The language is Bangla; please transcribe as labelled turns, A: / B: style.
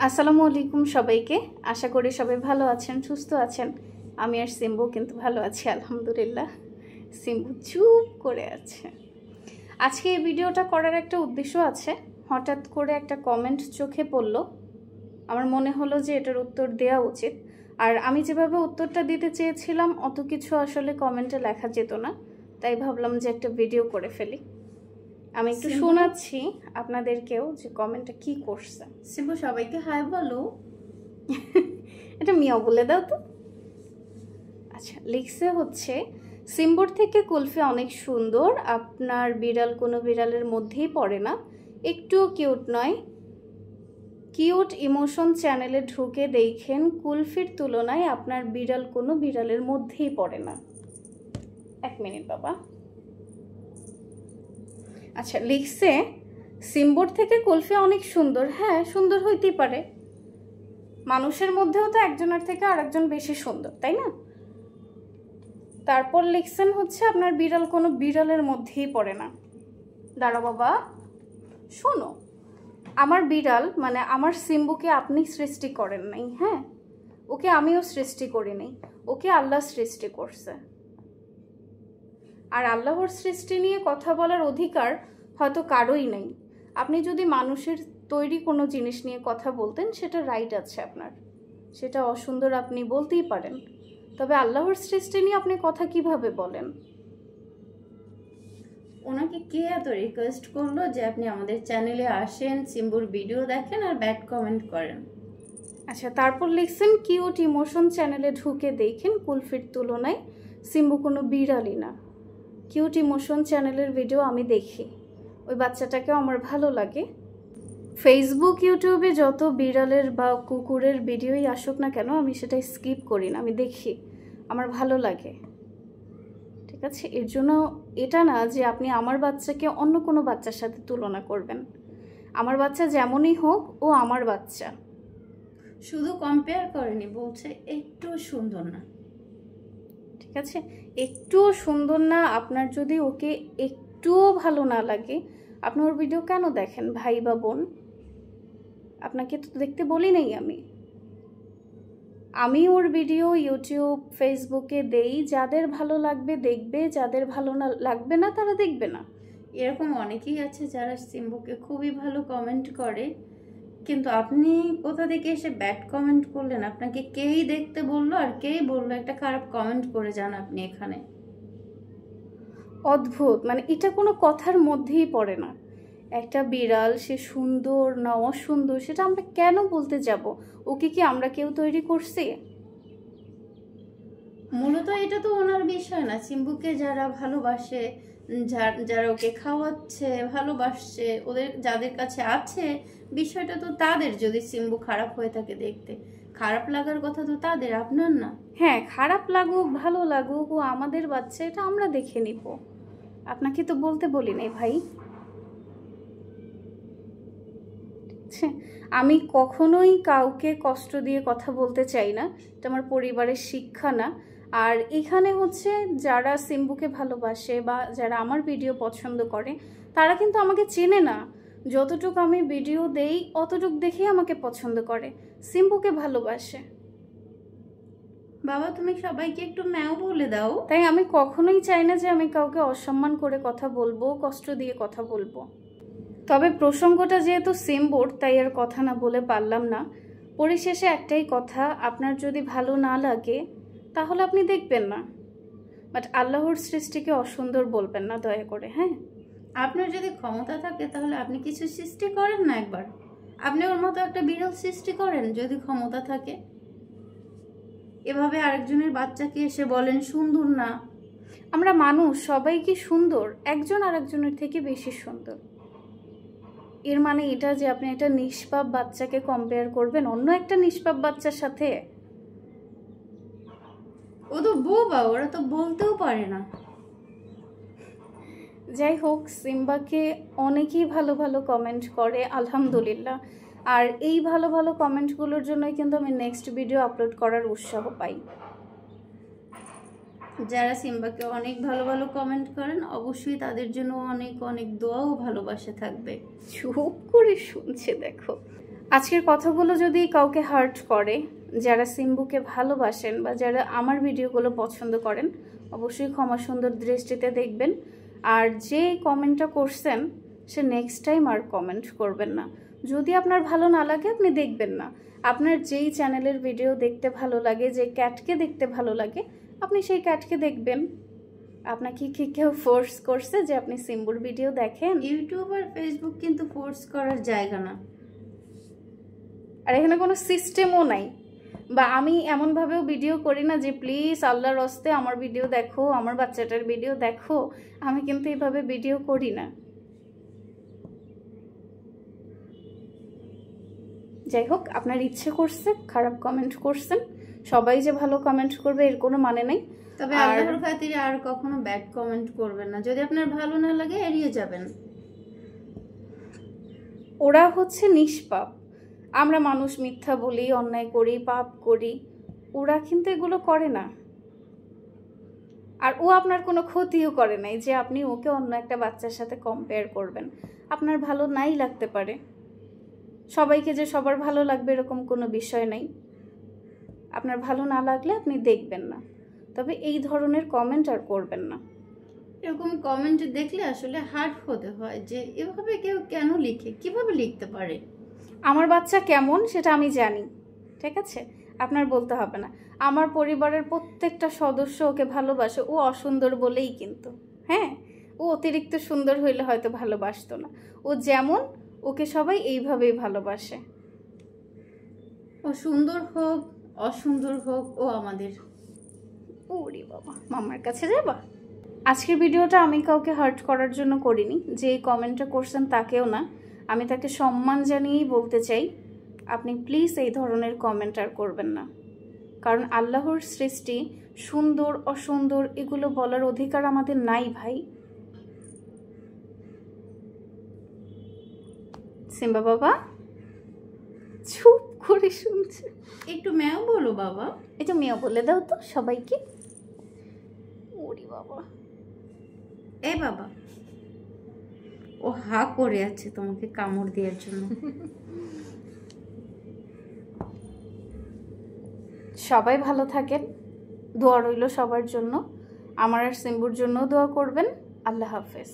A: আসসালামু আলাইকুম সবাইকে। আশা করি সবাই ভালো আছেন, সুস্থ আছেন। আমি আর সিম্বু কিন্তু ভালো আছি আলহামদুলিল্লাহ। সিম্বু চুপ করে আছে। আজকে এই ভিডিওটা করার একটা উদ্দেশ্য আছে। হঠাৎ করে একটা কমেন্ট চোখে পড়ল, আমার মনে হলো যে এটার উত্তর দেওয়া উচিত। আর আমি যেভাবে উত্তরটা দিতে চেয়েছিলাম অত কিছু আসলে কমেন্টে লেখা যেত না, তাই ভাবলাম যে একটা ভিডিও করে ফেলি। আমি একটু শোনাচ্ছি আপনাদেরকেও যে কমেন্টটা কি করছে।
B: সিম্বু সবাইকে হাই বলো।
A: এটা মিয়াও বলে দাও তো। আচ্ছা, লিখছে হচ্ছে সিম্বুর থেকে কুলফি অনেক সুন্দর, আপনার বিড়াল কোনো বিড়ালের মধ্যেই পড়ে না, একটুও কিউট নয়। কিউট ইমোশন চ্যানেলে ঢুকে দেখেন কুলফির তুলনায় আপনার বিড়াল কোনো বিড়ালের মধ্যেই পড়ে না। এক মিনিট বাবা। আচ্ছা, লিখছে সিম্বুর থেকে কুলফি অনেক সুন্দর। হ্যাঁ, সুন্দর হইতেই পারে, মানুষের মধ্যেও তো একজনের থেকে আরেকজন বেশি সুন্দর, তাই না? তারপর লিখছেন হচ্ছে আপনার বিড়াল কোনো বিড়ালের মধ্যেই পড়ে না। দাঁড়াও বাবা, শোনো, আমার বিড়াল মানে আমার সিম্বুকে আপনি সৃষ্টি করেন নাই। হ্যাঁ, ওকে আমিও সৃষ্টি করি নাই, ওকে আল্লাহ সৃষ্টি করছে। আর আল্লাহর সৃষ্টি নিয়ে কথা বলার অধিকার হয়তো কারোই নেই। আপনি যদি মানুষের তৈরি কোনো জিনিস নিয়ে কথা বলতেন, সেটা রাইট আছে আপনার, সেটা অসুন্দর আপনি বলতেই পারেন। তবে আল্লাহর সৃষ্টি নিয়ে আপনি কথা কিভাবে বলেন?
B: ওনাকে কে এত রিকোয়েস্ট করলো যে আপনি আমাদের চ্যানেলে আসেন, সিম্বুর ভিডিও দেখেন আর ব্যাড কমেন্ট করেন?
A: আচ্ছা, তারপর লিখছেন কিউট ইমোশন চ্যানেলে ঢুকে দেখেন কুলফির তুলনায় সিম্বু কোনো বিড়ালই না। কিউট ইমোশন চ্যানেলের ভিডিও আমি দেখি, ওই বাচ্চাটাকেও আমার ভালো লাগে। ফেসবুক ইউটিউবে যত বিড়ালের বা কুকুরের ভিডিওই আসুক না কেন, আমি সেটা স্কিপ করি না, আমি দেখি, আমার ভালো লাগে। ঠিক আছে, এর জন্য এটা না যে আপনি আমার বাচ্চাকে অন্য কোনো বাচ্চার সাথে তুলনা করবেন। আমার বাচ্চা যেমনই হোক, ও আমার বাচ্চা।
B: শুধু কম্পেয়ার করেনি, বলছে একটু সুন্দর না।
A: ঠিক আছে, একটুও সুন্দর না। আপনার যদি ওকে একটুও ভালো না লাগে, আপনি ওর ভিডিও কেন দেখেন ভাই বা বোন? আপনাকে তো দেখতে বলি নাই আমি ওর ভিডিও ইউটিউব ফেসবুকে দেই, যাদের ভালো লাগবে দেখবে, যাদের ভালো না লাগবে না তারা দেখবে না।
B: এরকম অনেকেই আছে যারা সিম্বুকে খুবই ভালো কমেন্ট করে, কিন্তু আপনি কোথা থেকে এসে ব্যাড কমেন্ট করলেন? আপনাকে কেই দেখতে বললো আর কেই বললো একটা খারাপ কমেন্ট করে যান আপনি এখানে।
A: অদ্ভুত, মানে এটা কোনো কথার মধ্যেই পড়ে না। একটা বিড়াল সে সুন্দর না অসুন্দর সেটা আমরা কেন বলতে যাব? ওকে কি আমরা কেউ তৈরি করছি?
B: মূলত এটা তো ওনার বিষয় না। সিম্বুকে যারা ভালোবাসে, যারা ওকে খাওয়াচ্ছে, ভালোবাসছে, ওদের যাদের কাছে আছে, বিষয়টা তো তাদের। যদি সিম্বু খারাপ হয়ে থাকে দেখতে, খারাপ লাগার কথা তো তাদের, আপনার না।
A: হ্যাঁ, খারাপ লাগুক ভালো লাগুক, ও আমাদের বাচ্চা, এটা আমরা দেখে নিব। আপনাকে তো বলতে বলি নাই ভাই। আমি কখনোই কাউকে কষ্ট দিয়ে কথা বলতে চাই না, এটা আমার পরিবারের শিক্ষা না। আর এখানে হচ্ছে যারা সিম্বুকে ভালোবাসে বা যারা আমার ভিডিও পছন্দ করে, তারা কিন্তু আমাকে চেনে না। যতটুকু আমি ভিডিও দেই অতটুকু দেখেই আমাকে পছন্দ করে, সিম্বুকে ভালোবাসে।
B: বাবা, তুমি সবাইকে একটু ম্যাও বলে দাও।
A: তাই আমি কখনোই চাই না যে আমি কাউকে অসম্মান করে কথা বলবো, কষ্ট দিয়ে কথা বলবো। তবে প্রসঙ্গটা যেহেতু সিম্বুর, তাই আর কথা না বলে পারলাম না। পরিশেষে একটাই কথা, আপনার যদি ভালো না লাগে তাহলে আপনি দেখবেন না, বাট আল্লাহর সৃষ্টিকে অসুন্দর বলবেন না দয়া করে। হ্যাঁ,
B: আপনার যদি ক্ষমতা থাকে তাহলে আপনি কিছু সৃষ্টি করেন না একবার। আপনি ওর মতো একটা বিড়াল সৃষ্টি করেন যদি ক্ষমতা থাকে। এভাবে আরেকজনের বাচ্চাকে এসে বলেন সুন্দর না।
A: আমরা মানুষ সবাই কি সুন্দর? একজন আরেকজনের থেকে বেশি সুন্দর। এর মানে এটা যে আপনি একটা নিষ্পাপ বাচ্চাকে কম্পেয়ার করবেন অন্য একটা নিষ্পাপ বাচ্চার সাথে?
B: ও তো বোবা, ওরা তো বলতেও পারে না।
A: যাই হোক, সিম্বাকে অনেকেই ভালো ভালো কমেন্ট করে আলহামদুলিল্লাহ। আর এই ভালো ভালো কমেন্টগুলোর জন্যই কিন্তু আমি নেক্সট ভিডিও আপলোড করার উৎসাহ পাই।
B: যারা সিম্বাকে অনেক ভালো ভালো কমেন্ট করেন, অবশ্যই তাদের জন্য অনেক অনেক দোয়া ও ভালোবাসা থাকবে।
A: চুপ করে শুনছে দেখো। আজকের কথাগুলো যদি কাউকে হার্ট করে, যারা সিম্বুকে ভালোবাসেন বা যারা আমার ভিডিওগুলো পছন্দ করেন, অবশ্যই ক্ষমা সুন্দর দৃষ্টিতে দেখবেন। আর যে কমেন্টটা করছেন সে নেক্সট টাইম আর কমেন্ট করবেন না। যদি আপনার ভালো না লাগে আপনি দেখবেন না। আপনার যেই চ্যানেলের ভিডিও দেখতে ভালো লাগে, যে ক্যাটকে দেখতে ভালো লাগে, আপনি সেই ক্যাটকে দেখবেন। আপনাকে কি কেউ ফোর্স করছে যে আপনি সিম্বুর ভিডিও দেখেন?
B: ইউটিউব আর ফেসবুক কিন্তু ফোর্স করার জায়গা না।
A: আর এখানে কোনো সিস্টেমও নাই, বা আমি এমনভাবেও ভিডিও করি না যে প্লিজ আল্লাহর হস্তে আমার ভিডিও দেখো, আমার বাচ্চাটার ভিডিও দেখো। আমি কিন্তু এইভাবে ভিডিও করি না। যাই হোক, আপনার ইচ্ছে করছে, খারাপ কমেন্ট করছেন, সবাই যে ভালো কমেন্ট করবে এর কোনো মানে নেই।
B: তবে আল্লাহর খাতিরে আর কখনো ব্যাড কমেন্ট করবেন না। যদি আপনার ভালো না লাগে এড়িয়ে যাবেন।
A: ওরা হচ্ছে নিষ্পাপ। আমরা মানুষ মিথ্যা বলি, অন্যায় করি, পাপ করি, ওরা কিন্তু এগুলো করে না। আর ও আপনার কোনো ক্ষতিও করে নাই যে আপনি ওকে অন্য একটা বাচ্চার সাথে কম্পেয়ার করবেন। আপনার ভালো নাই লাগতে পারে, সবাইকে যে সবার ভালো লাগবে এরকম কোনো বিষয় নাই। আপনার ভালো না লাগলে আপনি দেখবেন না, তবে এই ধরনের কমেন্ট আর করবেন না।
B: এরকম কমেন্ট দেখলে আসলে হার্ট হতে হয় যে এভাবে কেউ কেন লিখে, কিভাবে লিখতে পারে।
A: আমার বাচ্চা কেমন সেটা আমি জানি, ঠিক আছে? আপনার বলতে হবে না। আমার পরিবারের প্রত্যেকটা সদস্য ওকে ভালোবাসে। ও অসুন্দর বলেই কিন্তু, হ্যাঁ, ও অতিরিক্ত সুন্দর হইলে হয়তো ভালোবাসতো না। ও যেমন, ওকে সবাই এইভাবেই ভালোবাসে।
B: ও সুন্দর হোক অসুন্দর হোক, ও আমাদের।
A: ওরে বাবা, মামার কাছে যাবা? আজকের ভিডিওটা আমি কাউকে হার্ট করার জন্য করিনি। যে কমেন্টটা করছেন তাকেও না, আমি তাকে সম্মান জানিয়েই বলতে চাই, আপনি প্লিজ এই ধরনের কমেন্ট আর করবেন না। কারণ আল্লাহর সৃষ্টি সুন্দর অসুন্দর এগুলো বলার অধিকার আমাদের নাই ভাই। সিম্বা বাবা চুপ করে শুনছে।
B: একটু ম্যাও বলো বাবা।
A: একটু মেয়ে বলে দাও তো সবাইকে। ওরে বাবা,
B: এ বাবা, ও হা করে আছে তোমাকে কামড় দেওয়ার জন্য।
A: সবাই ভালো থাকেন, দোয়া রইল সবার জন্য। আমার আর সিম্বুর জন্য দোয়া করবেন। আল্লাহ হাফেজ।